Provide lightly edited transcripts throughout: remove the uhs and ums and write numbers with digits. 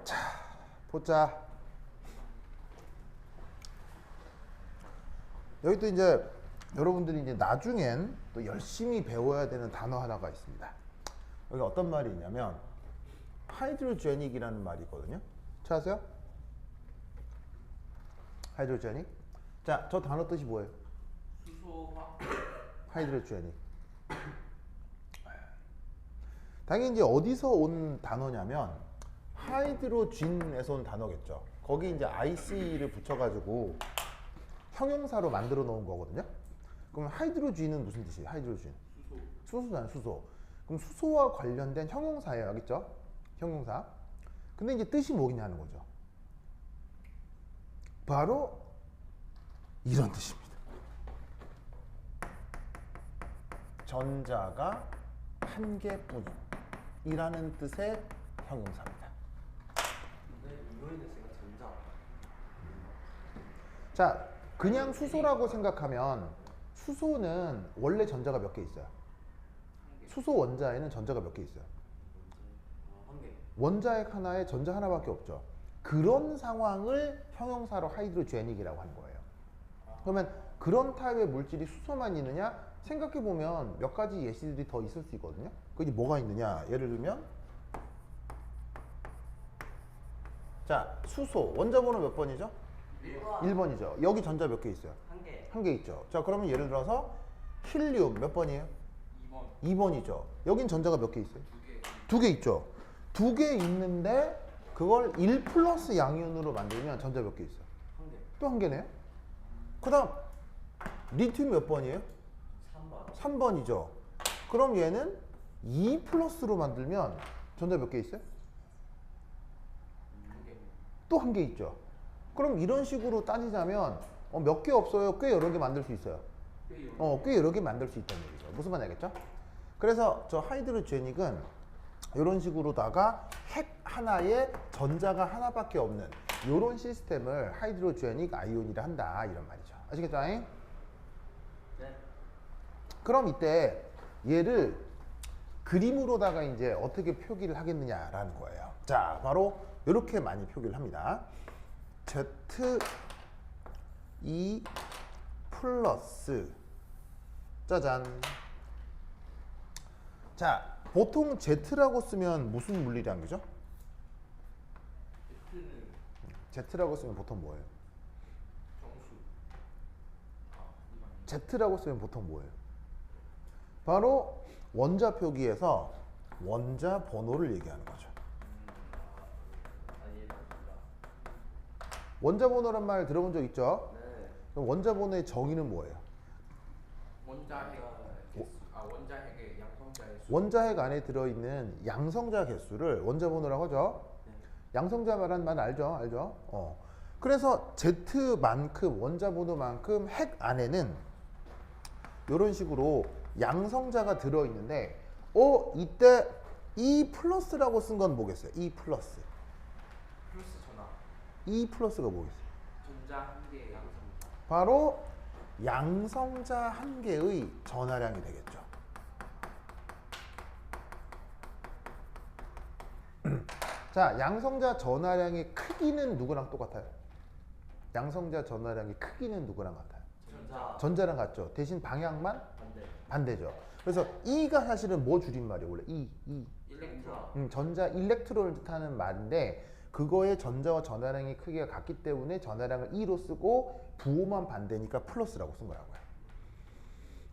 자, 보자. 여기 또 이제 여러분들이 이제 나중엔 또 열심히 배워야 되는 단어 하나가 있습니다. 여기 어떤 말이 있냐면 하이드로제닉이라는 말이 있거든요. 찾으세요? 하이드로제닉. 자, 저 단어 뜻이 뭐예요? 수소화. 하이드로제닉. 당연히 이제 어디서 온 단어냐면 하이드로진에서 온 단어겠죠. 거기 이제 IC를 붙여가지고 형용사로 만들어 놓은 거거든요. 그럼 하이드로진은 무슨 뜻이에요? 하이드로진. 수소잖아요, 수소. 그럼 수소와 관련된 형용사예요, 알겠죠? 형용사. 근데 이제 뜻이 뭐냐는 거죠. 바로 이런 뜻입니다. 전자가 한 개뿐이라는 뜻의 형용사입니다. 근데 이거에 대해서 전자. 자, 그냥 수소라고 생각하면 수소는 원래 전자가 몇 개 있어요? 한 개. 수소 원자에는 전자가 몇 개 있어요? 한 개. 원자핵 하나에 전자 하나밖에 없죠. 그런 상황을 형용사로 하이드로제닉이라고 하는 거예요. 그러면 그런 타입의 물질이 수소만 있느냐? 생각해보면 몇 가지 예시들이 더 있을 수 있거든요. 그게 뭐가 있느냐? 예를 들면 자, 수소 원자번호 몇 번이죠? 1번이죠. 여기 전자 몇 개 있어요? 한 개. 한 개 있죠. 자, 그러면 예를 들어서 힐륨 몇 번이에요? 2번. 2번이죠. 여긴 전자가 몇 개 있어요? 2개. 두 개 있죠. 두 개 있는데 그걸 1 플러스 양이온으로 만들면 전자 몇 개 있어요? 한 개. 또 한 개네요. 그 다음 리튬 몇 번이에요? 3번. 3번이죠. 그럼 얘는 2 플러스로 만들면 전자 몇 개 있어요? 한 개. 또 한 개 있죠. 그럼 이런 식으로 따지자면 몇 개 없어요? 꽤 여러 개 만들 수 있어요. 꽤 여러 개 만들 수 있다는 얘기죠. 무슨 말인지 알겠죠? 그래서 저 하이드로제닉은 이런 식으로다가 핵 하나에 전자가 하나밖에 없는 이런 시스템을 하이드로제닉 아이온이라 한다 이런 말이죠. 아시겠죠? 네. 그럼 이때 얘를 그림으로다가 이제 어떻게 표기를 하겠느냐라는 거예요. 자, 바로 이렇게 많이 표기를 합니다. ZE 플러스 짜잔. 자, 보통 Z라고 쓰면 무슨 물리량 그죠? Z는 Z라고 쓰면 보통 뭐예요? 정수. Z라고 쓰면 보통 뭐예요? 바로 원자 표기에서 원자 번호를 얘기하는 거죠. 아니다. 원자 번호란 말 들어본 적 있죠? 네. 그럼 원자 번호의 정의는 뭐예요? 원자핵 개수. 원자핵의 양성자의 수. 원자핵 안에 들어있는 양성자 개수를 원자 번호라고 하죠. 네. 양성자 말하는 말 알죠? 알죠? 그래서 Z만큼 원자 번호만큼 핵 안에는 이런 식으로 양성자가 들어있는데 이때 E 플러스라고 쓴 건 뭐겠어요? E 플러스. 플러스 전화. E 플러스가 뭐겠어요? 전자 한 개의 양성자. 바로 양성자 한 개의 전하량이 되겠죠. 자, 양성자 전하량의 크기는 누구랑 똑같아요? 양성자 전하량의 크기는 누구랑 같아요? 전자. 전자랑 같죠. 대신 방향만 반대. 반대죠. 그래서 E가 사실은 뭐 줄임말이에요? 원래 E. 일렉트론. 전자 일렉트론을 뜻하는 말인데 그거의 전자와 전하량의 크기가 같기 때문에 전하량을 E로 쓰고 부호만 반대니까 플러스라고 쓴 거라고요.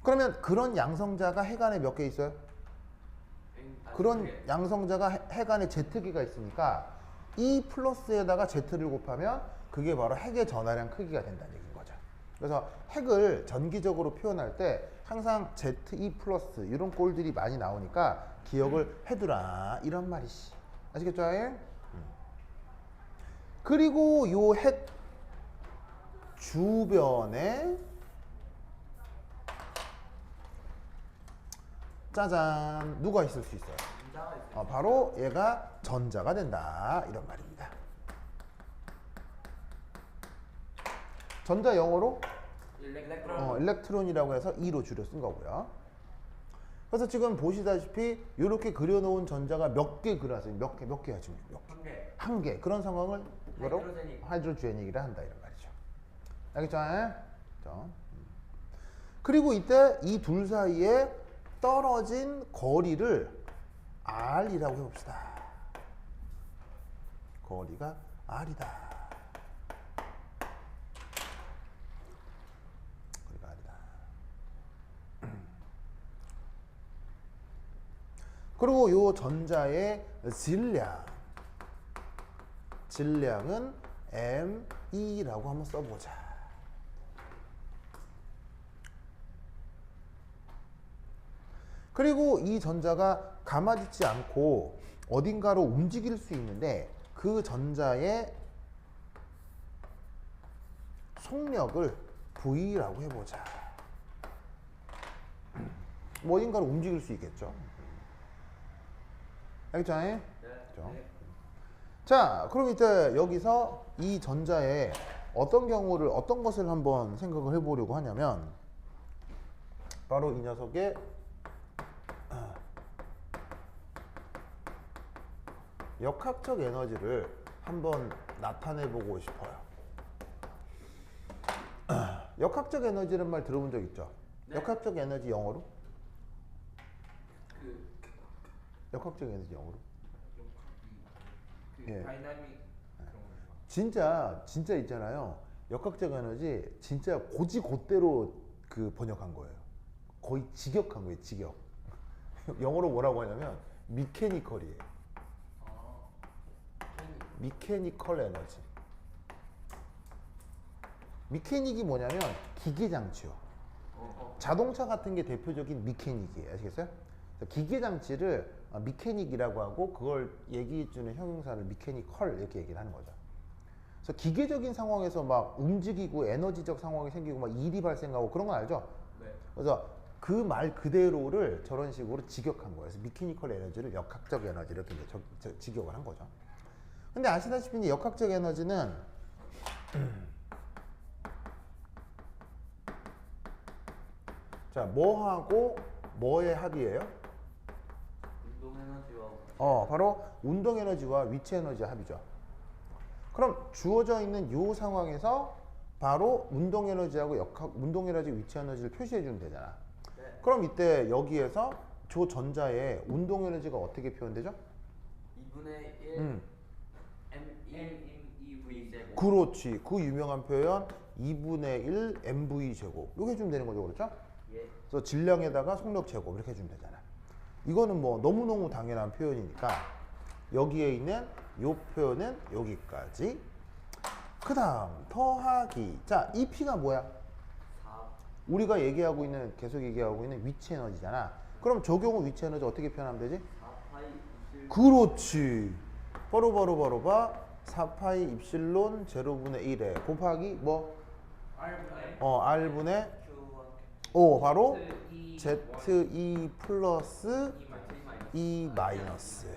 그러면 그런 양성자가 핵 안에 몇 개 있어요? 그런 양성자가 핵 안에 Z개가 있으니까 E 플러스에다가 Z를 곱하면 그게 바로 핵의 전하량 크기가 된다는 얘기인 거죠. 그래서 핵을 전기적으로 표현할 때 항상 ZE 플러스 이런 꼴들이 많이 나오니까 기억을 해두라 이런 말이지. 아시겠죠? 그리고 요 핵 주변에 짜잔 누가 있을 수 있어요? 전자가 있어요. 바로 얘가 전자가 된다 이런 말입니다. 전자 영어로 일렉트론. 일렉트론이라고 해서 E로 줄여 쓴 거고요. 그래서 지금 보시다시피 이렇게 그려놓은 전자가 몇 개 그려놨어요. 몇 개야 지금? 몇 개? 한 개. 한 개. 그런 상황을 뭐라고? 하이드로제닉. 하이드로제닉이라 한다 이런 말이죠. 알겠죠? 자. 그리고 이때 이 둘 사이에 떨어진 거리를 R이라고 해봅시다. 거리가 R이다. 거리가 R이다. 그리고 요 전자의 질량은 ME라고 한번 써보자. 그리고 이 전자가 가만히 있지 않고 어딘가로 움직일 수 있는데 그 전자의 속력을 V라고 해보자. 뭐 어딘가로 움직일 수 있겠죠. 알겠죠? 네. 그렇죠? 네. 자, 그럼 이제 여기서 이 전자의 어떤 것을 한번 생각을 해보려고 하냐면 바로 이 녀석의 역학적 에너지를 한번 나타내 보고 싶어요. 역학적 에너지라는 말 들어본 적 있죠? 네. 역학적 에너지 영어로? 그 역학적 에너지 영어로? 예. 다이나믹 그런 거. 진짜 있잖아요. 역학적 에너지 진짜 곧대로 그 번역한 거예요. 거의 직역한 거예요. 직역. 영어로 뭐라고 하냐면 미케니컬이에요. 미케니컬 에너지. 미케닉이 뭐냐면 기계 장치요. 자동차 같은 게 대표적인 미케닉이에요. 아시겠어요? 기계 장치를 미케닉이라고 하고 그걸 얘기해주는 형용사를 미케니컬 이렇게 얘기를 하는 거죠. 그래서 기계적인 상황에서 막 움직이고 에너지적 상황이 생기고 막 일이 발생하고 그런 건 알죠? 네. 그래서 그 말 그대로를 저런 식으로 직역한 거예요. 그래서 미케니컬 에너지를 역학적 에너지 이렇게 이제 직역을 한 거죠. 근데 아시다시피 이제 역학적 에너지는 자, 뭐하고 뭐의 합이에요? 운동 에너지와 바로 운동 에너지와 위치 에너지의 합이죠. 그럼 주어져 있는 이 상황에서 바로 운동 에너지하고 운동 에너지, 위치 에너지를 표시해 주면 되잖아. 네. 그럼 이때 여기에서 저 전자의 운동 에너지가 어떻게 표현되죠? 2분의 1 MEV 제곱. 그렇지. 그 유명한 표현 2분의 1 mv 제곱. 이렇게 해주면 되는 거죠. 그렇죠? 예. 그래서 질량에다가 속력 제곱 이렇게 해주면 되잖아. 이거는 뭐 너무너무 당연한 표현이니까 여기에 있는 이 표현은 여기까지. 그 다음 더하기. 자, 이 P가 뭐야? 4 우리가 계속 얘기하고 있는 위치 에너지잖아. 그럼 저 경우 위치 에너지 어떻게 표현하면 되지? 4파이 27 그렇지. 바로 봐. 4파이 입실론 제로분의 1에 곱하기 뭐? R분의 R분의 Q1 바로 E ZE 플러스 E E 마이너스.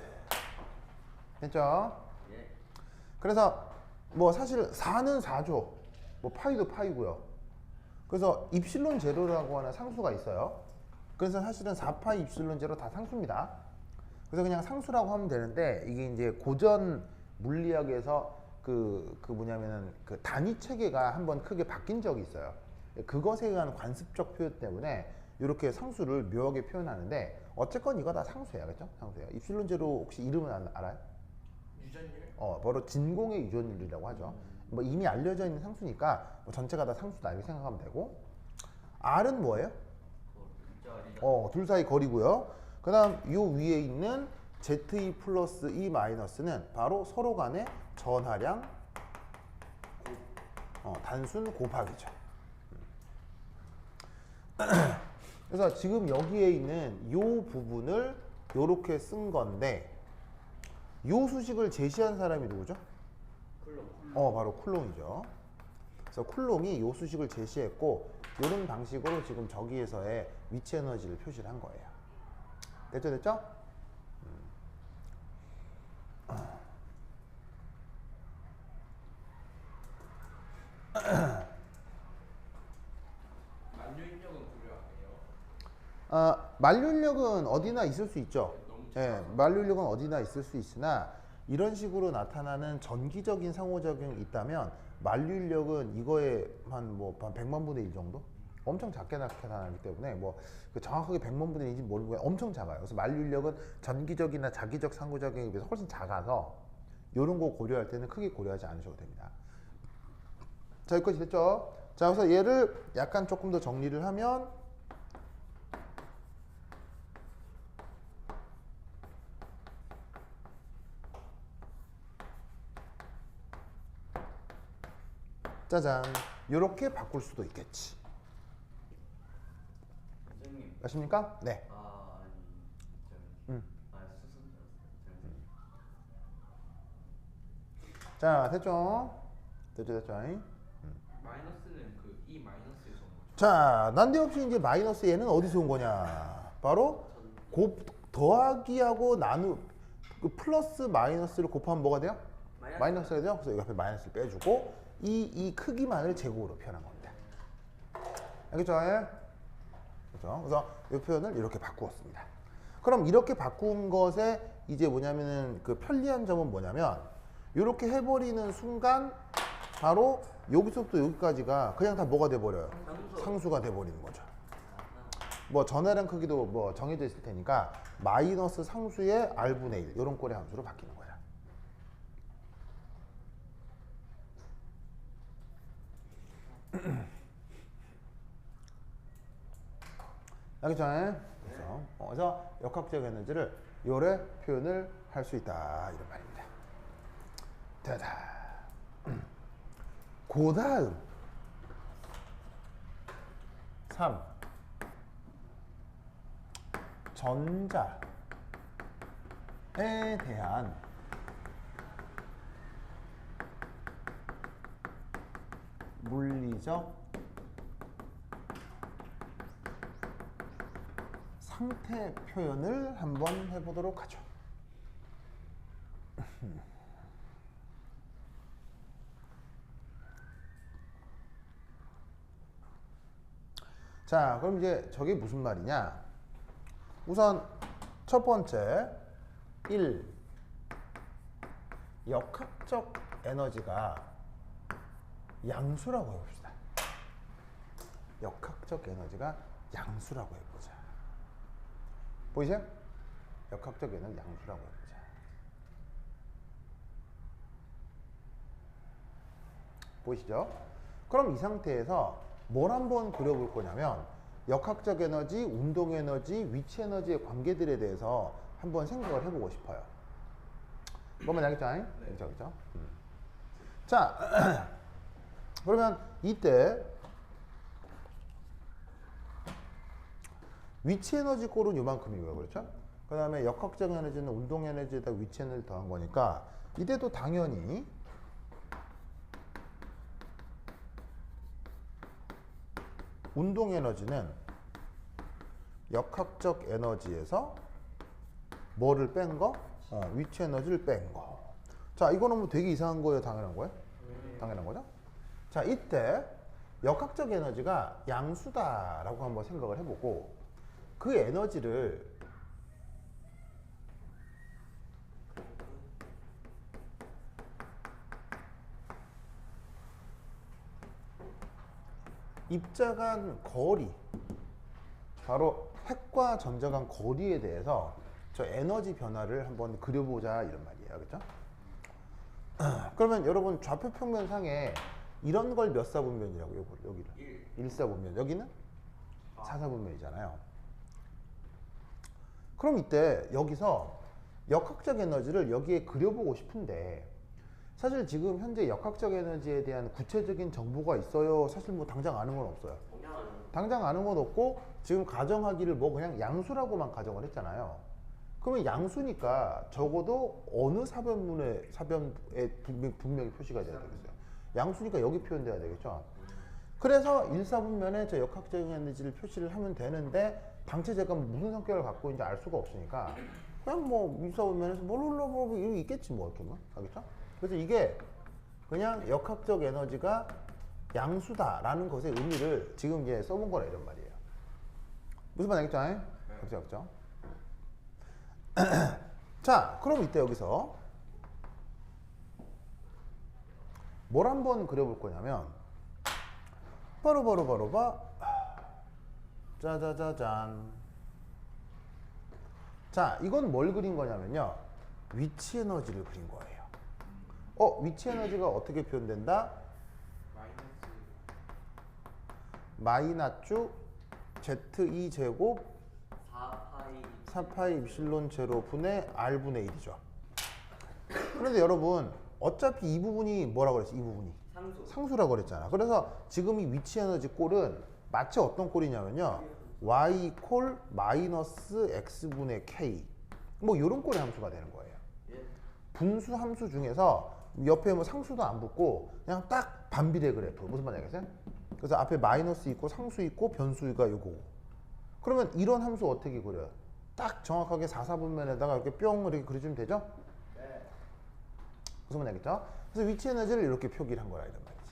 됐죠? 예. 그래서 뭐 사실 4는 4죠. 뭐 파이도 파이고요. 그래서 입실론 제로라고 하는 상수가 있어요. 그래서 사실은 4파이 입실론 제로 다 상수입니다. 그래서 그냥 상수라고 하면 되는데 이게 이제 고전 물리학에서 그 뭐냐면은 그 단위 체계가 한번 크게 바뀐 적이 있어요. 그것에 의한 관습적 표현 때문에 이렇게 상수를 묘하게 표현하는데 어쨌건 이거 다 상수예요. 그렇죠? 상수예요. 입실론 제로 혹시 이름은 알아요? 유전율? 바로 진공의 유전율이라고 하죠. 뭐 이미 알려져 있는 상수니까 뭐 전체가 다 상수다 이렇게 생각하면 되고. R은 뭐예요? 둘 사이 거리고요. 그 다음 요 위에 있는 ZE 플러스 E 마이너스는 바로 서로 간의 전하량 단순 곱하기죠. 그래서 지금 여기에 있는 요 부분을 요렇게 쓴 건데 요 수식을 제시한 사람이 누구죠? 쿨롱. 바로 쿨롱이죠. 그래서 쿨롱이 요 수식을 제시했고 이런 방식으로 지금 저기에서의 위치 에너지를 표시를 한 거예요. 됐죠? 만유 입력은 고려 안 해요. 만류인력은 어디나 있을 수 있죠. 예, 만류인력은 어디나 있을 수 있으나 이런 식으로 나타나는 전기적인 상호작용이 있다면 만류인력은 이거에 한 100만 분의 1 정도? 엄청 작게 나타나기 때문에 그 정확하게 100만 분의 1인지 모르고 엄청 작아요. 그래서 만류인력은 전기적이나 자기적 상호작용에 비해서 훨씬 작아서 이런 거 고려할 때는 크게 고려하지 않으셔도 됩니다. 자, 여기까지 됐죠? 자, 그래서 얘를 약간 조금 더 정리를 하면 짜잔, 이렇게 바꿀 수도 있겠지. 선생님. 아십니까? 네. 아니 수순 자, 됐죠? 됐죠? 마이너스는 그 이 마이너스에서 온 거죠. 자, 난데없이 이제 마이너스 얘는 어디서 온 거냐? 바로 더하기하고 그 플러스 마이너스를 곱하면 뭐가 돼요? 마이너스가 돼요. 그래서 여기 앞에 마이너스를 빼주고 이 크기만을 제곱으로 표현한 겁니다. 알겠죠? 예? 그렇죠? 그래서 이 표현을 이렇게 바꾸었습니다. 그럼 이렇게 바꾼 것에 이제 뭐냐면은 그 편리한 점은 뭐냐면 이렇게 해버리는 순간 바로 여기서부터 여기까지가 그냥 다 뭐가 돼버려요? 상수가 돼버리는 거죠. 전화량 크기도 정해져 있을 테니까 마이너스 상수의 r분의 1 이런 꼴의 함수로 바뀌는 거야. 알겠죠? 그래서 역학적 에너지를 요래 표현을 할 수 있다 이런 말입니다. 자, 그 다음 3 전자에 대한 물리적 상태 표현을 한번 해보도록 하죠. 자, 그럼 이제 저게 무슨 말이냐? 우선 첫 번째 1. 역학적 에너지가 양수라고 해봅시다. 역학적 에너지가 양수라고 해보자. 보이세요? 역학적 에너지 양수라고 해보자. 보이시죠? 그럼 이 상태에서 뭘 한번 그려볼 거냐면 역학적 에너지, 운동 에너지, 위치 에너지의 관계들에 대해서 한번 생각을 해보고 싶어요. 뭔 말인지 알겠죠? 네. 그렇죠? 자, 그러면 이때 위치 에너지 꼴은 요만큼이고요. 그렇죠? 그 다음에 역학적 에너지는 운동 에너지에다 위치 에너지를 더한 거니까 이때도 당연히 운동 에너지는 역학적 에너지에서 뭐를 뺀 거? 위치 에너지를 뺀 거. 자, 이거는 뭐 되게 이상한 거예요? 당연한 거예요? 당연한 거죠? 자, 이때 역학적 에너지가 양수다라고 한번 생각을 해보고 그 에너지를 입자 간 거리, 바로 핵과 전자 간 거리에 대해서 저 에너지 변화를 한번 그려보자 이런 말이에요. 그렇죠? 그러면 여러분 좌표 평면상에 이런 걸 몇 사분면이라고요? 여기를 1사분면, 여기는 4사분면이잖아요. 그럼 이때 여기서 역학적 에너지를 여기에 그려보고 싶은데 사실 지금 현재 역학적 에너지에 대한 구체적인 정보가 있어요? 사실 뭐 당장 아는 건 없어요. 당장 아는 건 없고 지금 가정하기를 그냥 양수라고만 가정을 했잖아요. 그러면 양수니까 적어도 어느 사변에 분명히 표시가 돼야 되겠어요. 양수니까 여기 표현돼야 되겠죠. 그래서 1사분면에 저 역학적 에너지를 표시를 하면 되는데 당체제가 무슨 성격을 갖고 있는지 알 수가 없으니까 그냥 1사분면에서 뭐 이런 게 있겠지 뭐 이렇게 뭐 알겠죠? 그래서 이게 그냥 역학적 에너지가 양수다라는 것의 의미를 지금 이제 써본 거라 이런 말이에요. 무슨 말 알겠죠? 그죠? 자, 그럼 이때 여기서 뭘 한번 그려볼 거냐면 바로 짜자자잔. 자, 이건 뭘 그린 거냐면요. 위치 에너지를 그린 거예요. 위치 에너지가 어떻게 표현된다? 마이너스 ZE 제곱 4파이 입실론 제로 분의 R분의 1이죠. 그런데 여러분 어차피 이 부분이 뭐라고 그랬어? 이 부분이 상수라고 그랬잖아. 그래서 지금 이 위치 에너지 꼴은 마치 어떤 꼴이냐면요. y 콜 마이너스 x분의 k 뭐 이런 꼴의 함수가 되는 거예요. 분수 함수 중에서 옆에 뭐 상수도 안 붙고 그냥 딱 반비례 그래프. 무슨 말인지 알겠어요? 그래서 앞에 마이너스 있고 상수 있고 변수가 요거. 그러면 이런 함수 어떻게 그려요? 딱 정확하게 4사분면에다가 이렇게 뿅 이렇게 그려주면 되죠? 네. 무슨 말인지 알겠죠? 그래서 위치 에너지를 이렇게 표기를 한 거라 이런 말이지.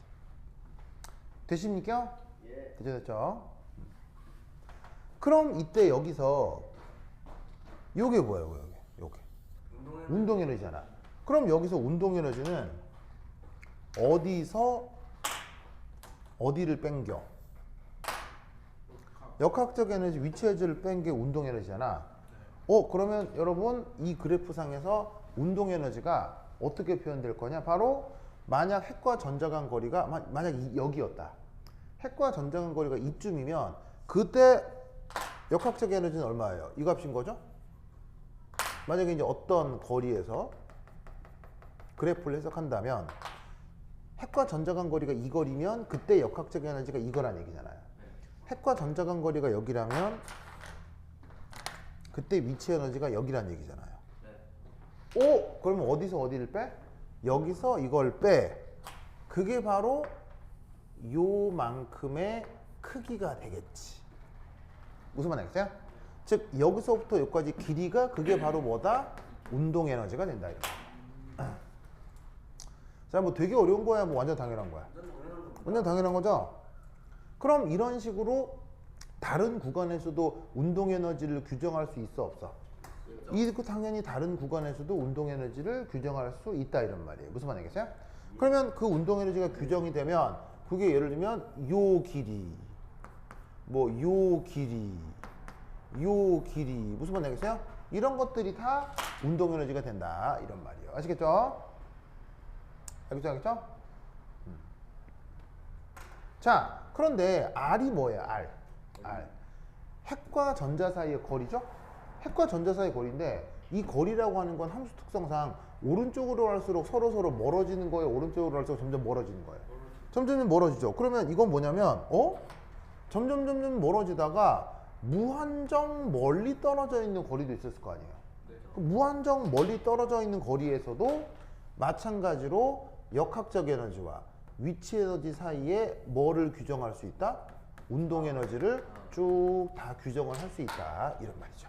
되십니까? 예. 됐죠? 그럼 이때 여기서 요게 뭐예요? 요게 운동 에너지잖아. 그럼 여기서 운동 에너지는 어디서 어디를 뺀겨? 역학적 에너지, 위치 에너지를 뺀 게 운동 에너지잖아. 그러면 여러분 이 그래프상에서 운동 에너지가 어떻게 표현될 거냐? 바로 만약 핵과 전자 간 거리가 만약 여기였다. 핵과 전자 간 거리가 이쯤이면 그때 역학적 에너지는 얼마예요? 이 값인 거죠? 만약에 이제 어떤 거리에서 그래프를 해석한다면 핵과 전자 간 거리가 이 거리면 그때 역학적 에너지가 이거란 얘기잖아요. 핵과 전자 간 거리가 여기라면 그때 위치 에너지가 여기란 얘기잖아요. 그러면 어디서 어디를 빼? 여기서 이걸 빼. 그게 바로 요만큼의 크기가 되겠지. 무슨 말 알겠어요? 즉 여기서부터 여기까지 길이가 그게 바로 뭐다? 운동 에너지가 된다. 이런. 자, 뭐 되게 어려운 거야? 뭐 완전 당연한 거야? 완전 당연한 거죠? 그럼 이런 식으로 다른 구간에서도 운동 에너지를 규정할 수 있어 없어? 당연히 다른 구간에서도 운동 에너지를 규정할 수 있다 이런 말이에요. 무슨 말 알겠어요? 그러면 그 운동 에너지가 규정이 되면 그게 예를 들면 요 길이 뭐 요 길이 요 길이 무슨 말 알겠어요? 이런 것들이 다 운동 에너지가 된다 이런 말이에요. 아시겠죠? 알겠죠? 자, 그런데 R이 뭐예요? R. 핵과 전자 사이의 거리죠? 핵과 전자 사이의 거리인데 이 거리라고 하는 건 함수 특성상 오른쪽으로 갈수록 서로 멀어지는 거예요? 오른쪽으로 갈수록 점점 멀어지는 거예요? 점점 멀어지죠. 그러면 이건 뭐냐면 점점 멀어지다가 무한정 멀리 떨어져 있는 거리도 있었을 거 아니에요. 그 무한정 멀리 떨어져 있는 거리에서도 마찬가지로 역학적 에너지와 위치 에너지 사이에 뭐를 규정할 수 있다? 운동 에너지를 쭉 다 규정을 할 수 있다 이런 말이죠.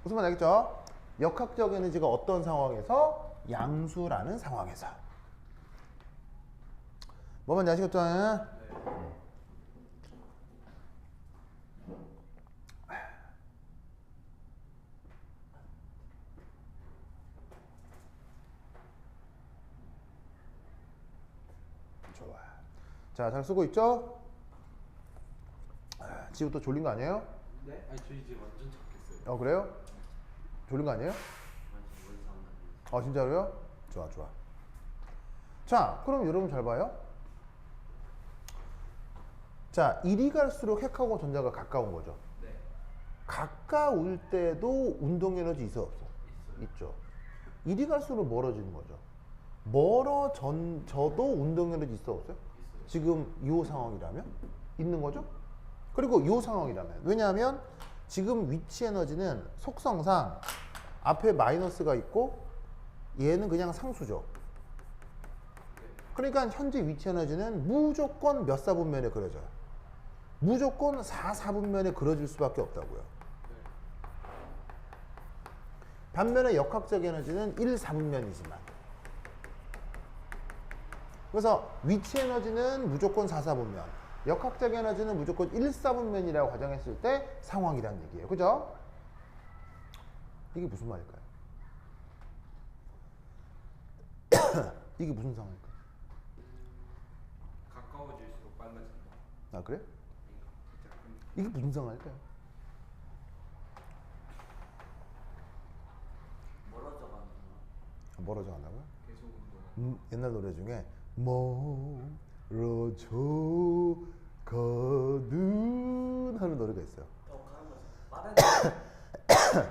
무슨 말 알겠죠? 역학적 에너지가 어떤 상황에서? 양수라는 상황에서. 뭐 뭔지 아시겠죠? 좋아. 자, 잘 쓰고 있죠? 지금 또 졸린 거 아니에요? 네? 아니 저 이제 완전 착했어요. 그래요? 졸린 거 아니에요? 진짜로요? 좋아. 자, 그럼 여러분 잘 봐요. 자, 이리 갈수록 핵하고 전자가 가까운 거죠. 네. 가까울 때도 운동 에너지 있어 없어? 있죠. 이리 갈수록 멀어지는 거죠. 멀어져도 운동 에너지 있어 없어요? 지금 이 상황이라면 있는 거죠. 그리고 이 상황이라면, 왜냐하면 지금 위치 에너지는 속성상 앞에 마이너스가 있고 얘는 그냥 상수죠. 그러니까 현재 위치 에너지는 무조건 몇 사분면에 그려져요? 무조건 4사분면에 그려질 수밖에 없다고요. 반면에 역학적 에너지는 1사분면이지만, 그래서 위치 에너지는 무조건 4사분면, 역학적 에너지는 무조건 1사분면이라고 가정했을 때 상황이란 얘기예요. 그죠? 이게 무슨 말일까요? 이게 무슨 상황일까요? 가까워질수록 빨라진다. 아 그래? 그러니까 이게 무슨 상황일까요? 멀어져 가는 거. 멀어져 간다고요? 계속 운동. 옛날 노래 중에 멀어져 가는 하는 노래가 있어요. 가는 거지.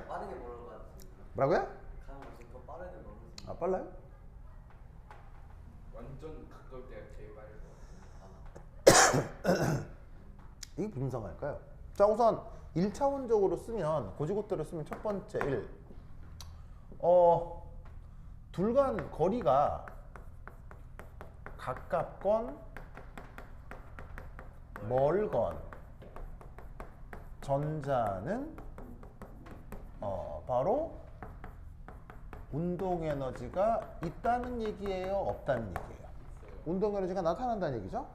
빠르게 멀어가지. 뭐라고요? 가는 거지. 더 빠르게 멀어지. 아 빨라요? 완전 가까울 때가 제일 빠를 것 이게 무슨 상황일까요? 자 우선 1차원적으로 쓰면 고지고대로 쓰면 첫 번째 1 둘 간 거리가 가깝건 멀건 전자는 바로 운동 에너지가 있다는 얘기예요, 없다는 얘기예요? 운동 에너지가 나타난다는 얘기죠?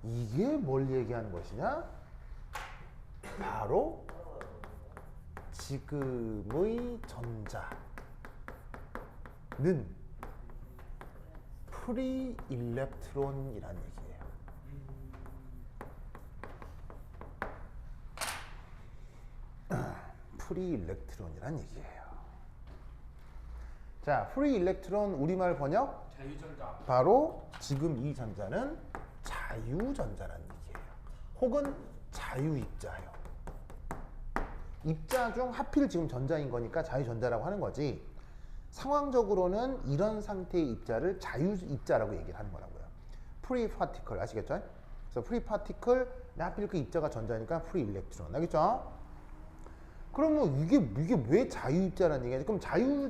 이게 뭘 얘기하는 것이냐? 바로 지금의 전자는 프리 일렉트론이란 얘기예요. 프리 일렉트론이란 얘기예요. 자, 프리 일렉트론 우리말 번역 자유전자. 바로 지금 이 전자는 자유전자라는 얘기예요. 혹은 자유입자예요. 입자 중 하필 지금 전자인 거니까 자유전자라고 하는 거지. 상황적으로는 이런 상태의 입자를 자유입자라고 얘기를 하는 거라고요. 프리 파티클 아시겠죠? 그래서 프리 파티클 하필 그 입자가 전자니까 프리 일렉트론 알겠죠? 그러면 이게 왜 자유입자라는 얘기야? 그럼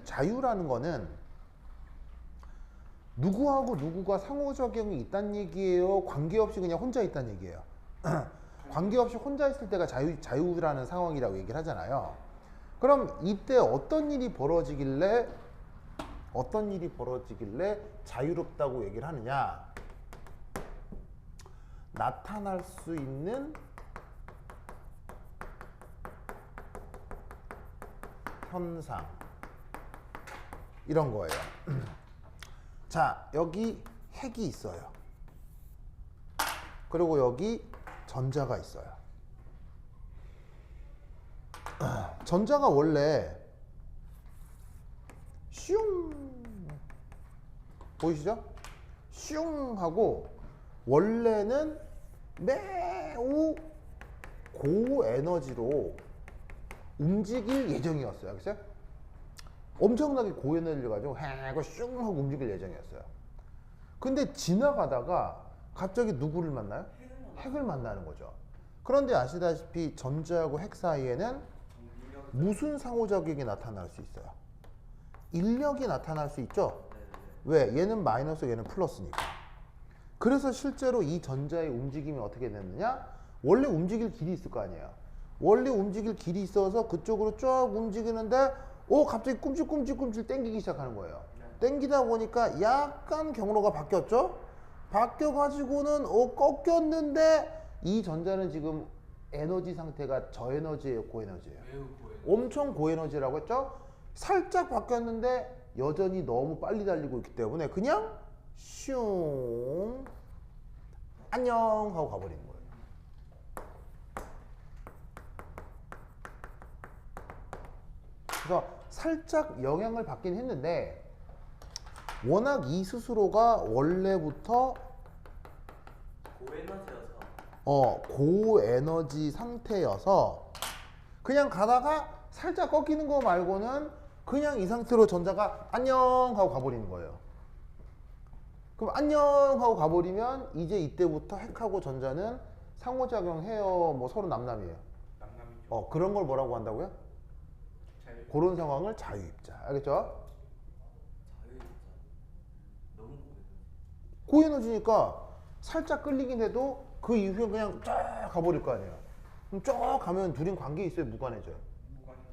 자유라는 거는 누구하고 누구가 상호작용이 있다는 얘기예요? 관계없이 그냥 혼자 있다는 얘기예요? 관계없이 혼자 있을 때가 자유라는 상황이라고 얘기를 하잖아요. 그럼 이때 어떤 일이 벌어지길래 자유롭다고 얘기를 하느냐? 나타날 수 있는 현상 이런 거예요. 자, 여기 핵이 있어요. 그리고 여기 전자가 있어요. 전자가 원래 슝 보이시죠? 슝 하고 원래는 매우 고에너지로 움직일 예정이었어요. 알겠어요? 엄청나게 고에너지를 가지고 하고 슝 하고 움직일 예정이었어요. 근데 지나가다가 갑자기 누구를 만나요? 핵을 만나는 거죠. 그런데 아시다시피 전자하고 핵 사이에는 무슨 상호작용이 나타날 수 있어요? 인력이 나타날 수 있죠? 왜? 얘는 마이너스, 얘는 플러스니까. 그래서 실제로 이 전자의 움직임이 어떻게 됐느냐? 원래 움직일 길이 있을 거 아니에요. 원래 움직일 길이 있어서 그쪽으로 쫙 움직이는데 갑자기 꿈찔꿈찔 땡기기 시작하는 거예요. 땡기다 보니까 약간 경로가 바뀌었죠? 바뀌어가지고는 꺾였는데 이 전자는 지금 에너지 상태가 저에너지예요, 고에너지예요? 매우 고해. 엄청 고에너지라고 했죠? 살짝 바뀌었는데 여전히 너무 빨리 달리고 있기 때문에 그냥 슝 안녕 하고 가버리는 거예요. 그래서 살짝 영향을 받긴 했는데 워낙 이 스스로가 원래부터 고에너지여서 고에너지 상태여서 그냥 가다가 살짝 꺾이는 거 말고는 그냥 이 상태로 전자가 안녕 하고 가버리는 거예요. 그럼 안녕 하고 가버리면 이제 이때부터 핵하고 전자는 상호작용해요. 뭐 서로 남남이에요. 남남이죠. 그런 걸 뭐라고 한다고요? 자유. 그런 상황을 자유입자. 알겠죠? 자유입자. 너무 고에너지니까 살짝 끌리긴 해도 그 이후에 그냥 쫙 가버릴 거 아니에요. 그럼 쫙 가면 둘인 관계 있어요? 무관해져요?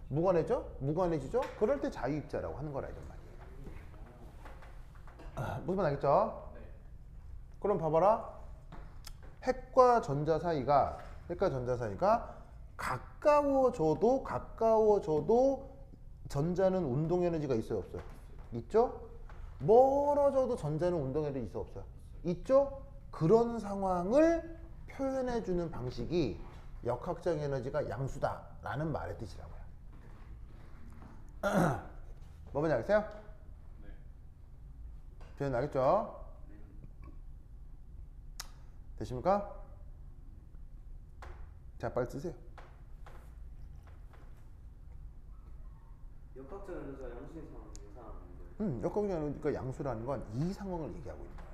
무관해져? 무관해지죠? 그럴 때 자유입자라고 하는 거라 이런 말이에요. 무슨 말 알겠죠? 네. 그럼 봐봐라. 핵과 전자 사이가 가까워져도 전자는 운동 에너지가 있어요, 없어요? 있죠? 멀어져도 전자는 운동 에너지 있어, 없어요? 있죠? 그런 상황을 표현해 주는 방식이 역학적 에너지가 양수다라는 말의 뜻이라고요. 뭐 뭔지 알겠어요? 네. 표현 알겠죠? 되십니까? 자, 빨리 쓰세요. 역학적 에너지가 양수인 상황을 예상하는데. 역학적 에너지가 양수라는 건 이 상황을 얘기하고 있는 거예요.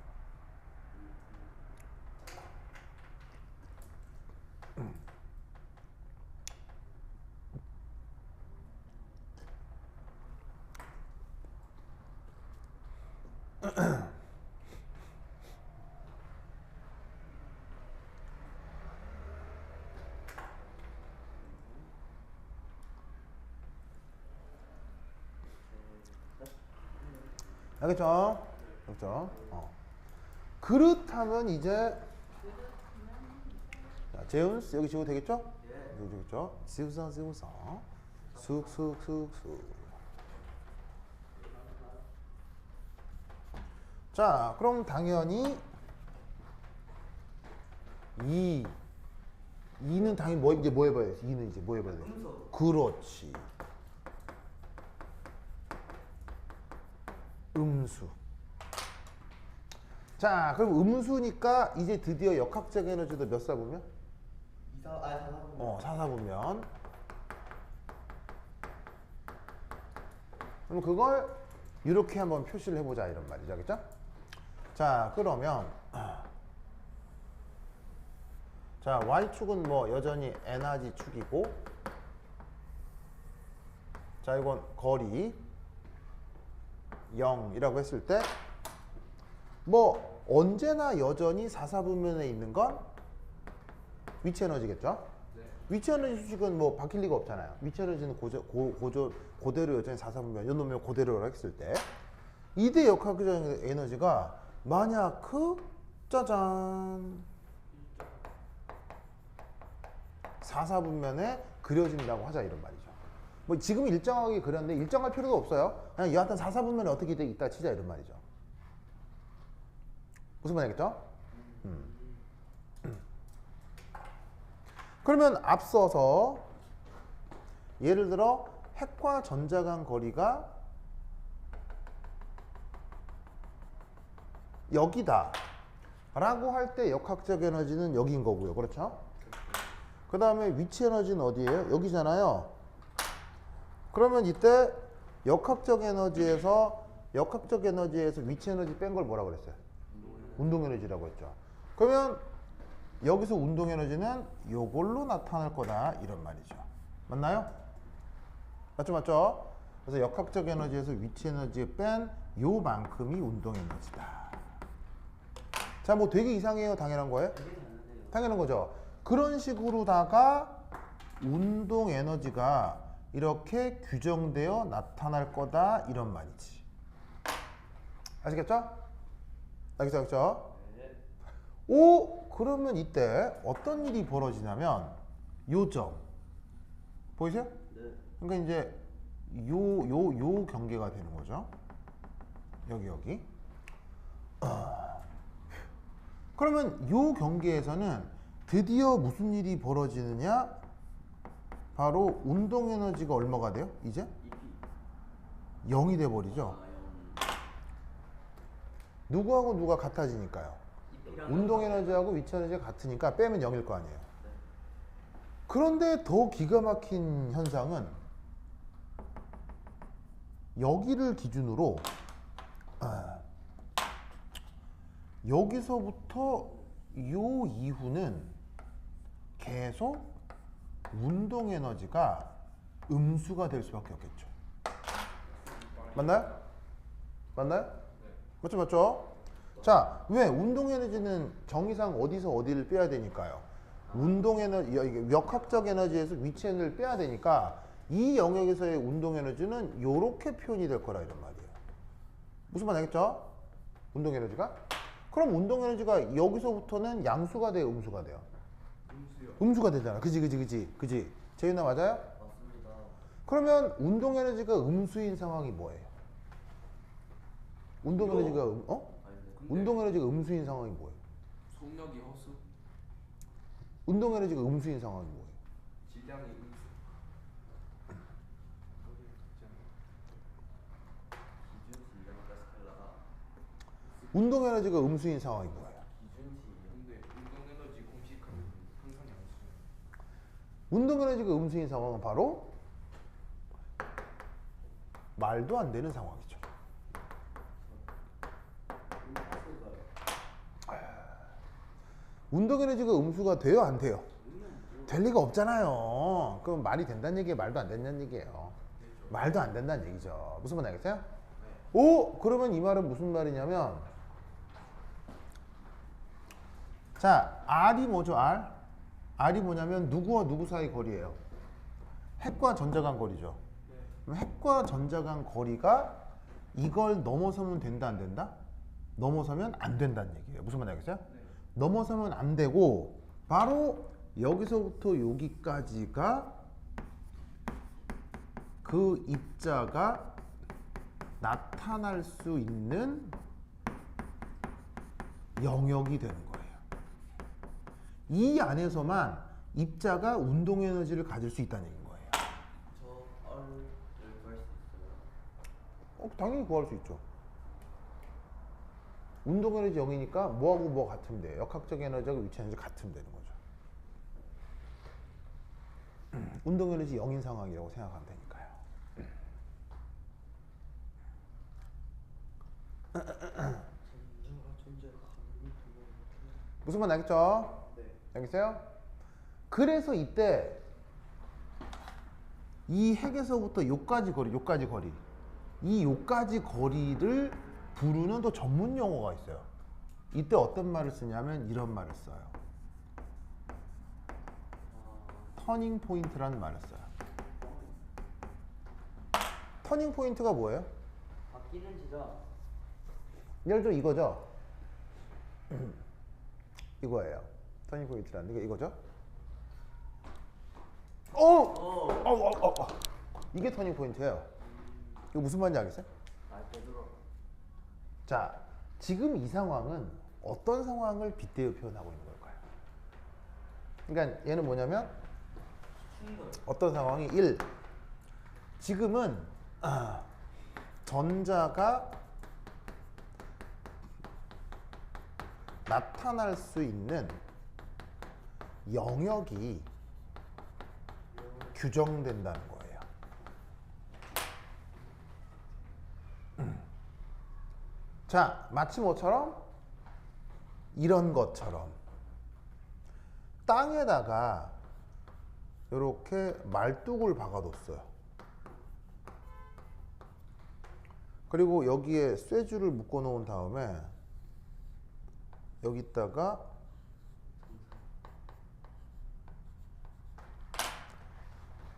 알겠죠? 그렇죠? 그렇다면 이제 자, 제운스 여기 지워도 되겠죠? 여기 되겠죠? 지우서 쑥쑥쑥쑥. 자, 그럼 당연히 2는 당연히 이제 뭐 해봐야 돼? 2는 이제 뭐 해봐야 돼? 음수. 그렇지. 음수. 자, 그럼 음수니까 이제 드디어 역학적 에너지도 몇 사보면? 4사분면. 4사보면. 그럼 그걸 이렇게 한번 표시를 해보자 이런 말이죠, 알겠죠? 자, 그러면 자, y축은 뭐 여전히 에너지 축이고, 자, 이건 거리 0이라고 했을 때 뭐 언제나 여전히 4사분면에 있는 건 위치 에너지겠죠? 네. 위치 에너지 수식은 뭐 바뀔 리가 없잖아요. 위치 에너지는 그대로 여전히 4사분면 이놈을 그대로라고 했을 때 이대 역학적 에너지가 만약 짜잔 4사분면에 그려진다고 하자 이런 말이죠. 뭐 지금 일정하게 그렸는데 일정할 필요도 없어요. 그냥 여하튼 4사분면에 어떻게 돼 있다 치자 이런 말이죠. 무슨 말이겠죠? 그러면 앞서서 예를 들어 핵과 전자 간 거리가 여기다 라고 할 때 역학적 에너지는 여기인 거고요. 그렇죠? 그 다음에 위치 에너지는 어디예요? 여기잖아요. 그러면 이때 역학적 에너지에서 위치 에너지 뺀 걸 뭐라 그랬어요? 운동 에너지라고 했죠. 그러면 여기서 운동 에너지는 요걸로 나타날 거다 이런 말이죠. 맞나요? 맞죠? 그래서 역학적 에너지에서 위치 에너지 뺀 요만큼이 운동 에너지다. 자, 뭐 되게 이상해요? 당연한 거예요? 당연한 거죠. 그런 식으로다가 운동 에너지가 이렇게 규정되어 나타날 거다 이런 말이지. 아시겠죠? 알겠죠? 오, 그러면 이때 어떤 일이 벌어지냐면 요점 보이세요? 네. 그러니까 이제 요 경계가 되는 거죠. 여기. 그러면 요 경계에서는 드디어 무슨 일이 벌어지느냐? 바로 운동 에너지가 얼마가 돼요? 이제 0이 돼 버리죠. 누구하고 누가 같아지니까요. 운동 에너지하고 위치 에너지가 같으니까 빼면 0일 거 아니에요. 그런데 더 기가 막힌 현상은 여기를 기준으로 여기서부터 요 이후는 계속 운동 에너지가 음수가 될 수밖에 없겠죠. 맞나요? 맞죠? 자, 왜? 운동 에너지는 정의상 어디서 어디를 빼야 되니까요. 운동 에너지, 역학적 에너지에서 위치 에너지를 빼야 되니까 이 영역에서의 운동 에너지는 이렇게 표현이 될 거라 이런 말이에요. 무슨 말 알겠죠? 운동 에너지가? 그럼 운동 에너지가 여기서부터는 양수가 돼요, 음수가 돼요? 음수요. 음수가 되잖아. 그지? 재윤아 맞아요? 맞습니다. 그러면 운동 에너지가 음수인 상황이 뭐예요? 운동 이거. 에너지가 아니 네. 운동 에너지가 음수인 상황이 뭐예요? 속력이 허수. 운동 에너지가 음수인 상황이 뭐예요? 질량이 음수. 기준 질량과 스칼라가 운동 에너지가 음수인 상황이 뭐예요? 기준 질량. 근데 운동 에너지 공식은 항상 양수. 운동 에너지가 음수인 상황은 바로 말도 안 되는 상황이죠. 운동 에너지가 음수가 돼요, 안 돼요? 될 리가 없잖아요. 그럼 말이 된다는 얘기예요, 말도 안 된다는 얘기예요? 말도 안 된다는 얘기죠. 무슨 말 알겠어요? 오, 그러면 이 말은 무슨 말이냐면, 자, R이 뭐죠, R? R이 뭐냐면 누구와 누구 사이 거리예요? 핵과 전자 간 거리죠. 그럼 핵과 전자 간 거리가 이걸 넘어서면 된다, 안 된다? 넘어서면 안 된다는 얘기예요. 무슨 말 알겠어요? 넘어서면 안 되고 바로 여기서부터 여기까지가 그 입자가 나타날 수 있는 영역이 되는 거예요. 이 안에서만 입자가 운동 에너지를 가질 수 있다는 얘기인 거예요. 저 R을 구할 수 있어요? 당연히 구할 수 있죠. 운동 에너지 0이니까 뭐하고 뭐 같으면 돼요. 역학적 에너지하고 위치 에너지 같으면 되는 거죠. 운동 에너지 0인 상황이라고 생각하면 되니까요. 무슨 말 알겠죠? 네. 알겠어요? 그래서 이때 이 핵에서부터 요까지 거리, 이 요까지 거리를 부르는 또 전문 용어가 있어요. 이때 어떤 말을 쓰냐면 이런 말을 써요. 터닝 포인트라는 말을 써요. 터닝 포인트가 뭐예요? 바뀌는 지점. 예를 들어 이거죠. 이거예요. 터닝 포인트라는 게 이거죠. 이게 터닝 포인트예요. 이거 무슨 말인지 알겠어요? 되도록. 자, 지금 이 상황은 어떤 상황을 빗대어 표현하고 있는 걸까요? 그러니까 얘는 뭐냐면 어떤 상황이 1. 지금은 전자가 나타날 수 있는 영역이 규정된다는 거예요. 자, 마치 뭐처럼? 이런 것처럼 땅에다가 이렇게 말뚝을 박아뒀어요. 그리고 여기에 쇠줄을 묶어 놓은 다음에 여기다가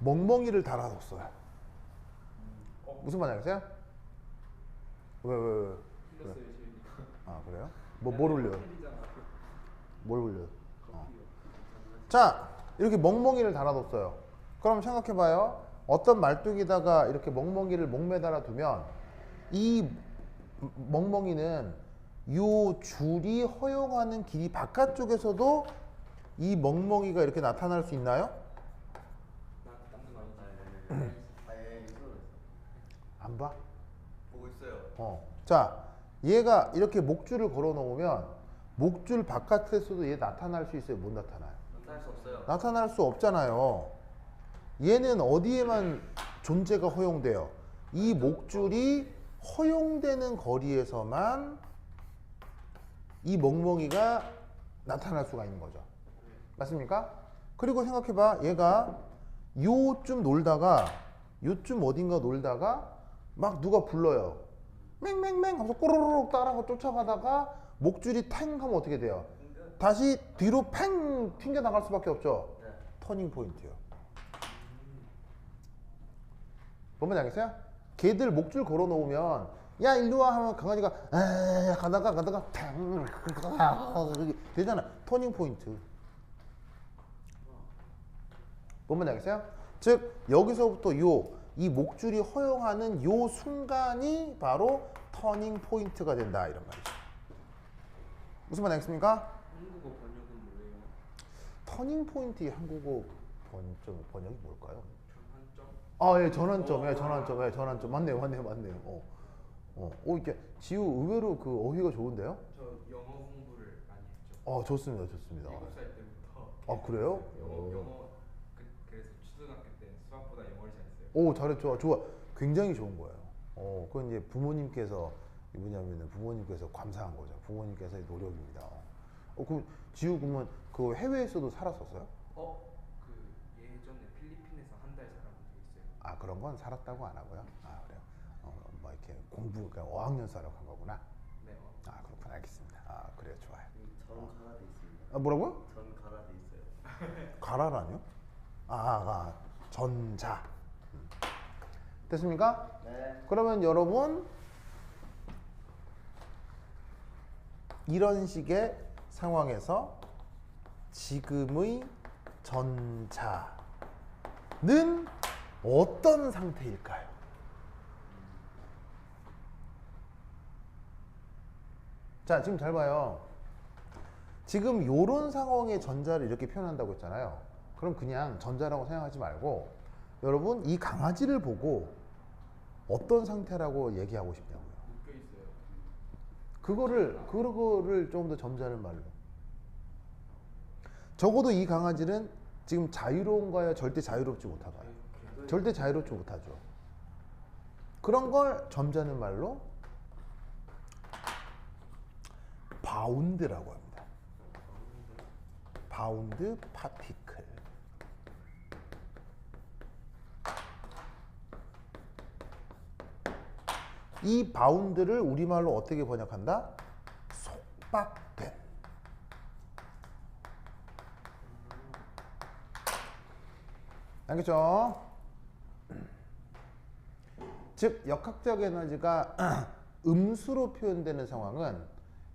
멍멍이를 달아뒀어요. 무슨 말인지 아세요? 왜? 틀렸어요, 재윤이. 아, 그래요? 뭘 올려요? 틀리잖아. 뭘 올려요? 커피요. 자, 이렇게 멍멍이를 달아뒀어요. 그럼 생각해봐요. 어떤 말뚝에다가 이렇게 멍멍이를 목매달아 두면 이 멍멍이는 요 줄이 허용하는 길이 바깥쪽에서도 이 멍멍이가 이렇게 나타날 수 있나요? 남는 거 아니지? 안 봐? 보고 있어요. 자, 얘가 이렇게 목줄을 걸어 놓으면 목줄 바깥에서도 얘 나타날 수 있어요? 못 나타나요? 나타날 수 없어요. 나타날 수 없잖아요. 얘는 어디에만 존재가 허용돼요? 이 목줄이 허용되는 거리에서만 이 멍멍이가 나타날 수가 있는 거죠. 맞습니까? 그리고 생각해봐. 얘가 요쯤 놀다가 요쯤 어딘가 놀다가 막 누가 불러요. 맹맹맹 하면서 꼬르륵 따라가 쫓아가다가 목줄이 탱 하면 어떻게 돼요? 다시 뒤로 팽 튕겨 나갈 수밖에 없죠. 네. 터닝 포인트요. 뭔지 알겠어요? 걔들 목줄 걸어 놓으면 야 일로 와 하면 강아지가 가다가 탕 되잖아. 터닝 포인트. 뭔 말인지 알겠어요? 즉 여기서부터 이 목줄이 허용하는 요 순간이 바로 터닝 포인트가 된다 이런 말이죠. 무슨 말 알겠습니까? 한국어 번역은 뭐예요? 터닝 포인트의 한국어 번역이 뭘까요? 전환점? 예, 전환점. 맞네요. 이게 지우 의외로 그 어휘가 좋은데요? 저 영어 공부를 많이 했죠. 좋습니다. 7살 때부터. 그래요? 영어 그래서 초등학교 때 수학보다 영어를 잘했어요. 오, 잘했죠. 좋아. 굉장히 좋은 거예요. 그건 이제 부모님께서 부모님께서 감사한 거죠. 부모님께서의 노력입니다. 그럼 지우 그러면 그 해외에서도 살았었어요? 그 예전에 필리핀에서 한 달 살아본 적 있어요. 그런 건 살았다고 안 하고요. 그래요. 뭐 이렇게 그러니까 어학연수하러 간 거구나. 네. 그렇구나. 알겠습니다. 그래요. 좋아요. 전 가라 돼 있습니다. 뭐라고요? 전 가라 돼 있어요. 가라라뇨? 전자. 됐습니까? 네. 그러면 여러분 이런 식의 상황에서 지금의 전자는 어떤 상태일까요? 자, 지금 잘 봐요. 지금 요런 상황의 전자를 이렇게 표현한다고 했잖아요. 그럼 그냥 전자라고 생각하지 말고 여러분 이 강아지를 보고 어떤 상태라고 얘기하고 싶냐고요. 묶여 있어요. 그거를 좀 더 점잖은 말로. 적어도 이 강아지는 지금 자유로운가요? 절대 자유롭지 못하나요? 절대 자유롭지 못하죠. 그런 걸 점잖은 말로 바운드라고 합니다. 바운드 파티클. 이 바운드를 우리말로 어떻게 번역한다? 속박된. 알겠죠? 즉 역학적 에너지가 음수로 표현되는 상황은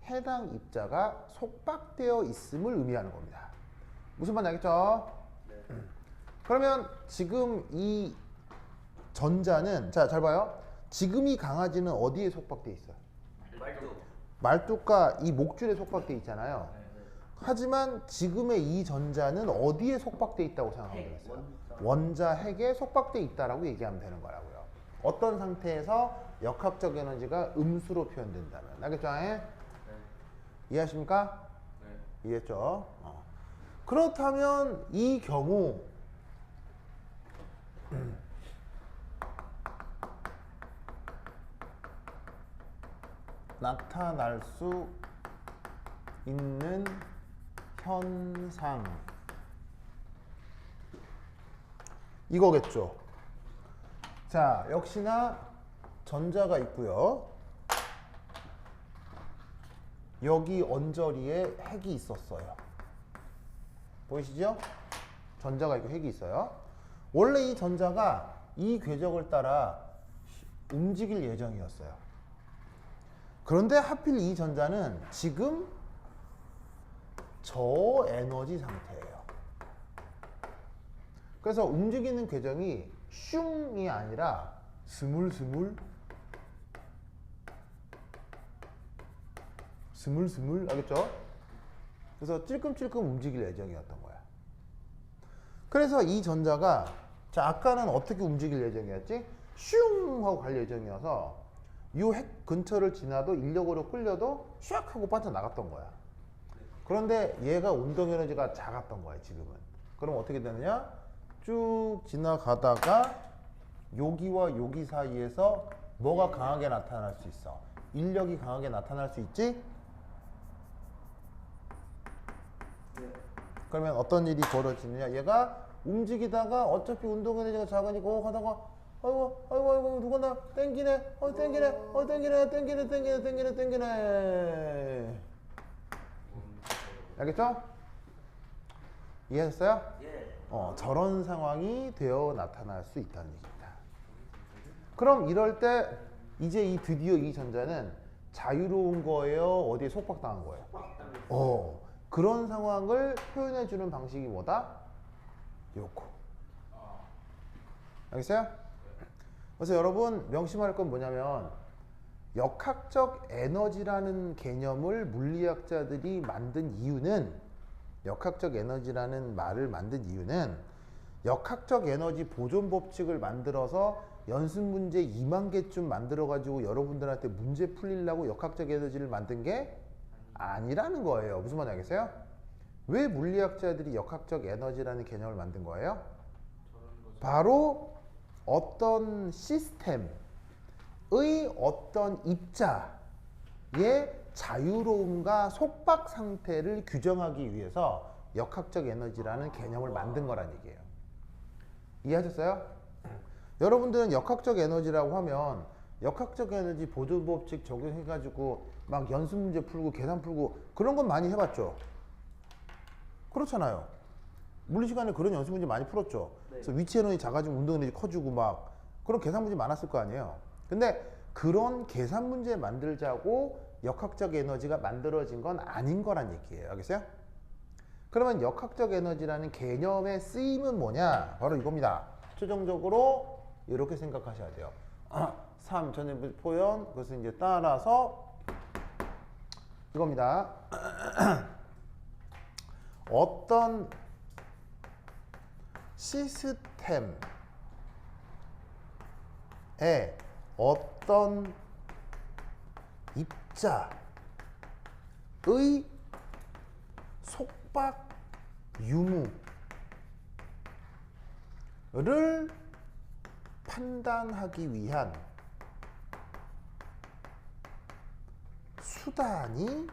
해당 입자가 속박되어 있음을 의미하는 겁니다. 무슨 말인지 알겠죠? 네. 그러면 지금 이 전자는 잘 봐요. 지금 이 강아지는 어디에 속박되어 있어요? 말도. 말뚝과 이 목줄에 속박되어 있잖아요. 네. 하지만 지금의 이 전자는 어디에 속박되어 있다고 생각하면 되겠어요? 원자 핵에 속박되어 있다라고 얘기하면 되는 거라고요. 어떤 상태에서 역학적 에너지가 음수로 표현된다면. 알겠죠? 네. 이해하십니까? 네. 이해했죠? 그렇다면 이 경우 나타날 수 있는 현상 이거겠죠. 자, 역시나 전자가 있고요. 여기 언저리에 핵이 있었어요. 보이시죠? 전자가 있고 핵이 있어요. 원래 이 전자가 이 궤적을 따라 움직일 예정이었어요. 그런데 하필 이 전자는 지금 저에너지 상태예요. 그래서 움직이는 궤적이 슝이 아니라 스물스물 알겠죠? 그래서 찔끔찔끔 움직일 예정이었던 거야. 그래서 이 전자가 아까는 어떻게 움직일 예정이었지? 슝 하고 갈 예정이어서 이 핵 근처를 지나도 인력으로 끌려도 슉 하고 빠져나갔던 거야. 그런데 얘가 운동 에너지가 작았던 거야 지금은. 그럼 어떻게 되느냐? 쭉 지나가다가 여기와 여기 사이에서 뭐가 강하게 나타날 수 있어? 인력이 강하게 나타날 수 있지? 그러면 어떤 일이 벌어지느냐? 얘가 움직이다가 어차피 운동 에너지가 작으니까 하다가 아이고 누가 나 땡기네 땡기네. 알겠죠? 이해하셨어요? 예. 저런 상황이 되어 나타날 수 있다는 얘기입니다. 그럼 이럴 때 이제 이 드디어 이 전자는 자유로운 거예요? 어디에 속박당한 거예요? 그런 상황을 표현해 주는 방식이 뭐다? 요거. 알겠어요? 그래서 여러분 명심할 건 뭐냐면 역학적 에너지라는 개념을 물리학자들이 만든 이유는 역학적 에너지라는 말을 만든 이유는 역학적 에너지 보존 법칙을 만들어서 연습 문제 2만 개쯤 만들어 가지고 여러분들한테 문제 풀리려고 역학적 에너지를 만든 게 아니라는 거예요. 무슨 말인지 알겠어요? 왜 물리학자들이 역학적 에너지라는 개념을 만든 거예요? 바로 어떤 시스템의 어떤 입자의 자유로움과 속박 상태를 규정하기 위해서 역학적 에너지라는 개념을 만든 거란 얘기예요. 이해하셨어요? 여러분들은 역학적 에너지라고 하면 역학적 에너지 보존 법칙 적용해가지고 막 연습 문제 풀고 계산 풀고 그런 건 많이 해봤죠? 그렇잖아요. 물리 시간에 그런 연습 문제 많이 풀었죠. 그래서 위치 에너지 작아지면 운동 에너지 커지고 막 그런 계산 문제 많았을 거 아니에요. 근데 그런 계산 문제 만들자고 역학적 에너지가 만들어진 건 아닌 거란 얘기예요. 알겠어요? 그러면 역학적 에너지라는 개념의 쓰임은 뭐냐? 바로 이겁니다. 최종적으로 이렇게 생각하셔야 돼요. 3 전의 표현, 그것을 이제 따라서 이겁니다. 어떤 시스템에 어떤 입자의 속박 유무를 판단하기 위한 수단이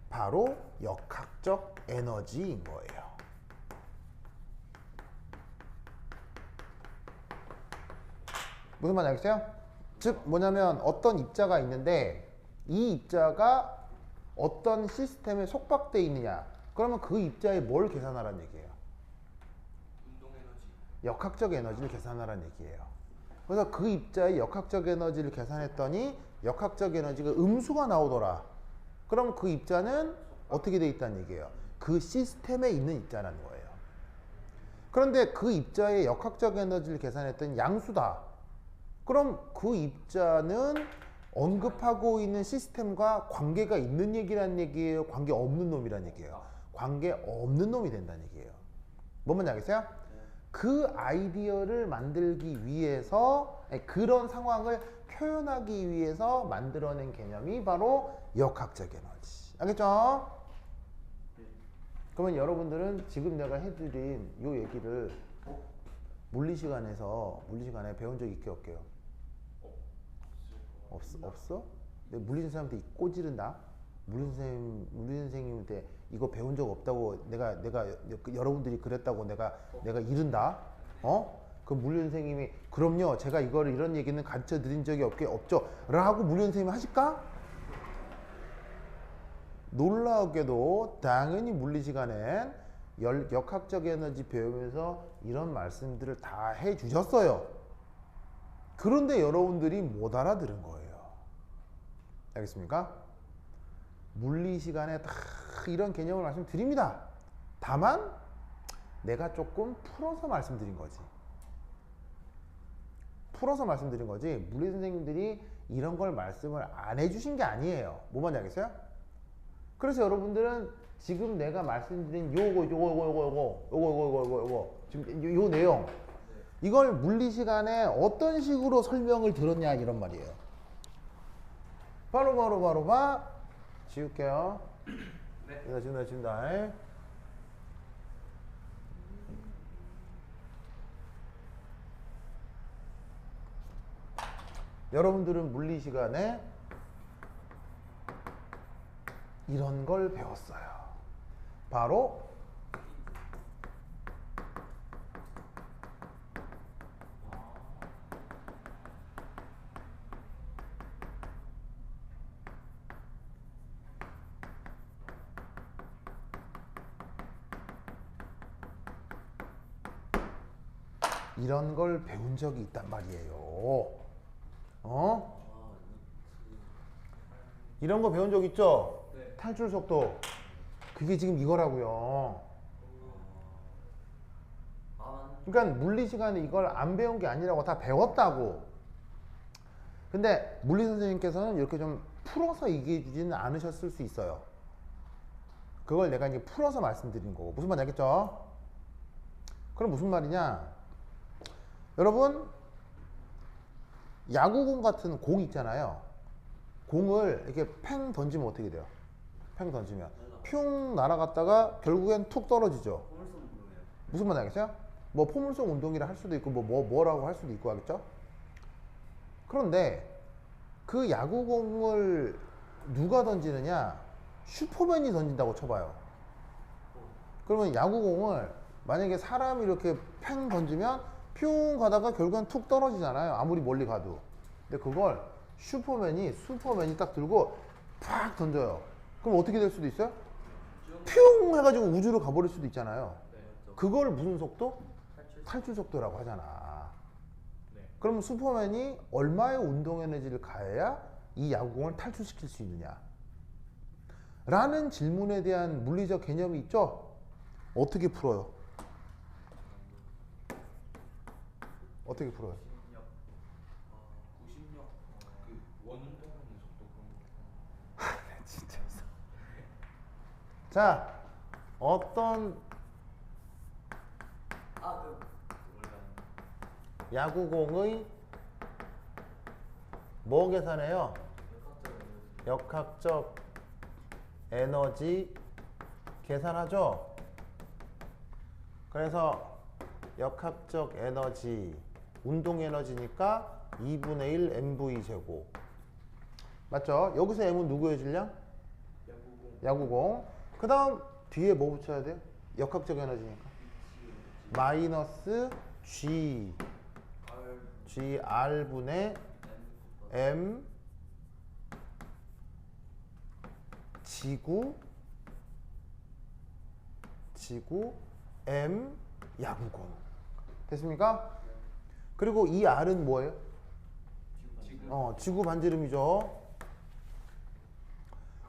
바로 역학적 에너지인 거예요. 무슨 말인지 알겠어요? 즉 뭐냐면 어떤 입자가 있는데 이 입자가 어떤 시스템에 속박되어 있느냐, 그러면 그 입자에 뭘 계산하라는 얘기예요? 운동 에너지. 역학적 에너지를 계산하라는 얘기예요. 그래서 그 입자의 역학적 에너지를 계산했더니 역학적 에너지가 음수가 나오더라. 그럼 그 입자는 어떻게 돼 있다는 얘기예요? 그 시스템에 있는 입자라는 거예요. 그런데 그 입자의 역학적 에너지를 계산했더니 양수다. 그럼 그 입자는 언급하고 있는 시스템과 관계가 있는 얘기라는 얘기예요? 관계 없는 놈이라는 얘기예요? 관계 없는 놈이 된다는 얘기예요. 뭔 말인지 알겠어요? 그 아이디어를 만들기 위해서, 그런 상황을 표현하기 위해서 만들어낸 개념이 바로 역학적 에너지. 알겠죠? 그러면 여러분들은 지금 내가 해드린 이 얘기를 물리 시간에 배운 적 있게 없게요? 없어? 내가 물리 선생님한테 꼬지른다? 물리 선생님한테 이거 배운 적 없다고 내가 여러분들이 그랬다고 내가 이른다? 그럼 물리 선생님이 그럼요, 제가 이거를 이런 얘기는 가르쳐 드린 적이 없죠 라고 물리 선생님이 하실까? 놀라우게도 당연히 물리 시간엔 역학적 에너지 배우면서 이런 말씀들을 다 해주셨어요. 그런데 여러분들이 못 알아들은 거예요. 알겠습니까? 물리 시간에 다 이런 개념을 말씀드립니다. 다만 내가 조금 풀어서 말씀드린 거지. 물리 선생님들이 이런 걸 말씀을 안 해주신 게 아니에요. 뭐 말인지 알겠어요? 그래서 여러분들은 지금 내가 말씀드린 요거 지금 요 내용, 이걸 물리 시간에 어떤 식으로 설명을 들었냐 이런 말이에요. 바로 지울게요. 네. 지운다. 여러분들은 물리 시간에 이런 걸 배웠어요. 바로 이런 걸 배운 적이 있단 말이에요. 어? 아, 이런 거 배운 적 있죠? 네. 탈출 속도. 그게 지금 이거라고요. 그러니까 물리 시간에 이걸 안 배운 게 아니라고 다 배웠다고. 근데 물리 선생님께서는 이렇게 좀 풀어서 얘기해 주지는 않으셨을 수 있어요. 그걸 내가 이제 풀어서 말씀드린 거고. 무슨 말인지 알겠죠? 그럼 무슨 말이냐? 여러분, 야구공 같은 공 있잖아요. 공을 이렇게 팽 던지면 어떻게 돼요? 팽 던지면 퓨 날아갔다가 결국엔 툭 떨어지죠. 포물선 운동이에요. 무슨 말인지 알겠어요? 뭐 포물선 운동이라 할 수도 있고 뭐라고 할 수도 있고 하겠죠? 그런데 그 야구공을 누가 던지느냐? 슈퍼맨이 던진다고 쳐봐요. 그러면 야구공을 만약에 사람이 이렇게 팽 던지면 퓨 가다가 결국엔 툭 떨어지잖아요. 아무리 멀리 가도. 근데 그걸 슈퍼맨이 딱 들고 팍 던져요. 그럼 어떻게 될 수도 있어요? 퓨 해가지고 우주로 가버릴 수도 있잖아요. 그걸 무슨 속도? 탈출 속도라고 하잖아. 네. 그러면 슈퍼맨이 얼마의 운동 에너지를 가해야 이 야구공을 탈출시킬 수 있느냐? 라는 질문에 대한 물리적 개념이 있죠? 어떻게 풀어요? 어떻게 풀어요? 구심력. 구심력. 그 원운동하는 속도 그런 거. 진짜 있어. 자, 어떤 야구공의 뭐 계산해요? 역학적 에너지 계산하죠? 그래서 역학적 에너지, 운동 에너지니까 2분의 1 mv 제곱. 맞죠? 여기서 m은 누구의 질량? 야구공. 야구공. 그 다음 뒤에 뭐 붙여야 돼요? 역학적 에너지니까. 마이너스 Gr분의 M 지구 M 야구공. 됐습니까? 그리고 이 R은 뭐예요? 지구 반지름이죠.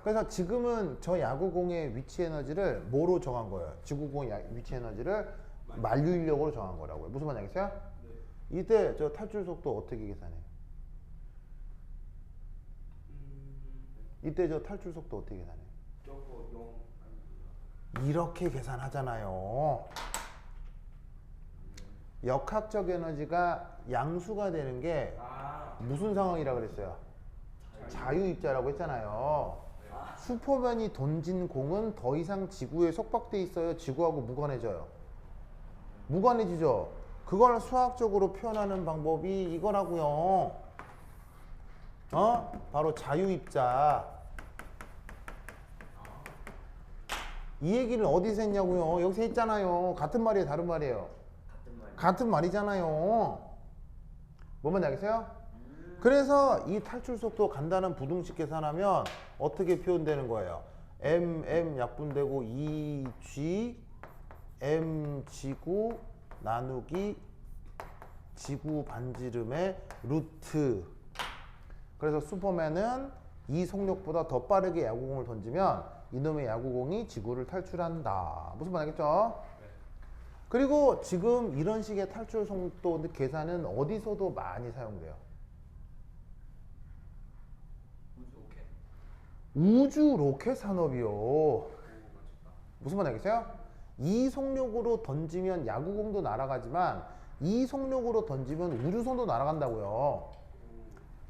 그래서 지금은 저 야구공의 위치 에너지를 뭐로 정한 거예요? 지구공의 위치 에너지를 만류인력으로 정한 거라고요. 무슨 말인지 알겠어요? 네. 이때 저 탈출 속도 어떻게 계산해요? 이때 저 탈출 속도 어떻게 계산해요? 저거 0 이렇게 계산하잖아요. 역학적 에너지가 양수가 되는 게 무슨 상황이라 그랬어요? 자유입자라고 했잖아요. 슈퍼맨이 던진 공은 더 이상 지구에 속박돼 있어요? 지구하고 무관해져요? 무관해지죠? 그걸 수학적으로 표현하는 방법이 이거라고요. 바로 자유입자. 이 얘기를 어디서 했냐고요? 여기서 했잖아요. 같은 말이에요, 다른 말이에요? 같은 말이잖아요. 뭔 말인지 알겠어요? 그래서 이 탈출 속도 간단한 부등식 계산하면 어떻게 표현되는 거예요? m 약분되고 2g m 지구 나누기 지구 반지름의 루트. 그래서 슈퍼맨은 이 속력보다 더 빠르게 야구공을 던지면 이놈의 야구공이 지구를 탈출한다. 무슨 말 알겠죠? 그리고 지금 이런 식의 탈출 속도 계산은 어디서도 많이 사용돼요? 우주 로켓 산업이요. 무슨 말 알겠어요? 이 속력으로 던지면 야구공도 날아가지만 이 속력으로 던지면 우주선도 날아간다고요.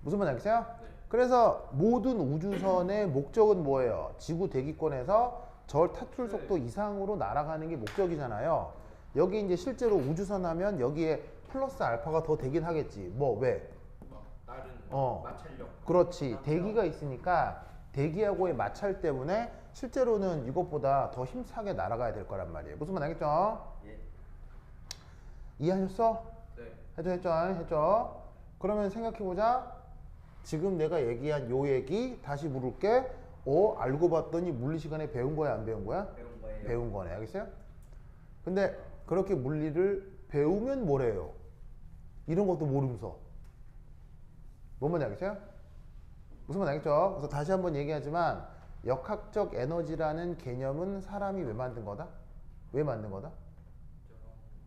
무슨 말 알겠어요? 그래서 모든 우주선의 목적은 뭐예요? 지구 대기권에서 저 탈출 속도 이상으로 날아가는 게 목적이잖아요. 여기 이제 실제로 우주선 하면 여기에 플러스 알파가 더 되긴 하겠지. 뭐 왜? 다른 마찰력. 그렇지. 대기가 있으니까 대기하고의 마찰 때문에 실제로는 이것보다 더 힘차게 날아가야 될 거란 말이에요. 무슨 말 알겠죠? 예. 네. 이해하셨어? 했죠? 그러면 생각해보자. 지금 내가 얘기한 요 얘기 다시 물을게. 알고 봤더니 물리 시간에 배운 거야, 안 배운 거야? 배운 거예요. 배운 거네. 알겠어요? 근데 그렇게 물리를 배우면 뭐래요? 이런 것도 모르면서. 뭔 말인지 알겠어요? 무슨 말인지 알겠죠? 그래서 다시 한번 얘기하지만 역학적 에너지라는 개념은 사람이 왜 만든 거다? 왜 만든 거다?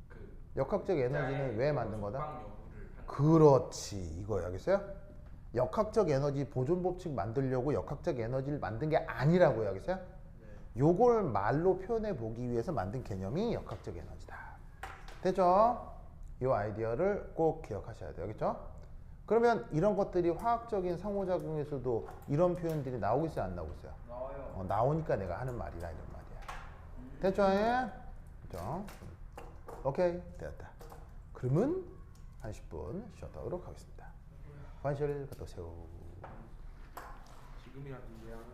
그 역학적 에너지는 왜 만든 거다? 적방 여부를 한 그렇지, 이거야, 알겠어요? 역학적 에너지 보존 법칙 만들려고 역학적 에너지를 만든 게 아니라고요, 알겠어요? 요걸 말로 표현해 보기 위해서 만든 개념이 역학적 에너지다. 됐죠? 이 아이디어를 꼭 기억하셔야 돼요, 알겠죠? 그러면 이런 것들이 화학적인 상호작용에서도 이런 표현들이 나오고 있어요, 안 나오고 있어요? 나와요. 나오니까 내가 하는 말이라 이런 말이야. 됐죠? 예? 됐죠? 오케이, 됐다. 그러면 한 10분 쉬었다오도록 하겠습니다. 관실 갔다 오세요. 지금이라도 이해하는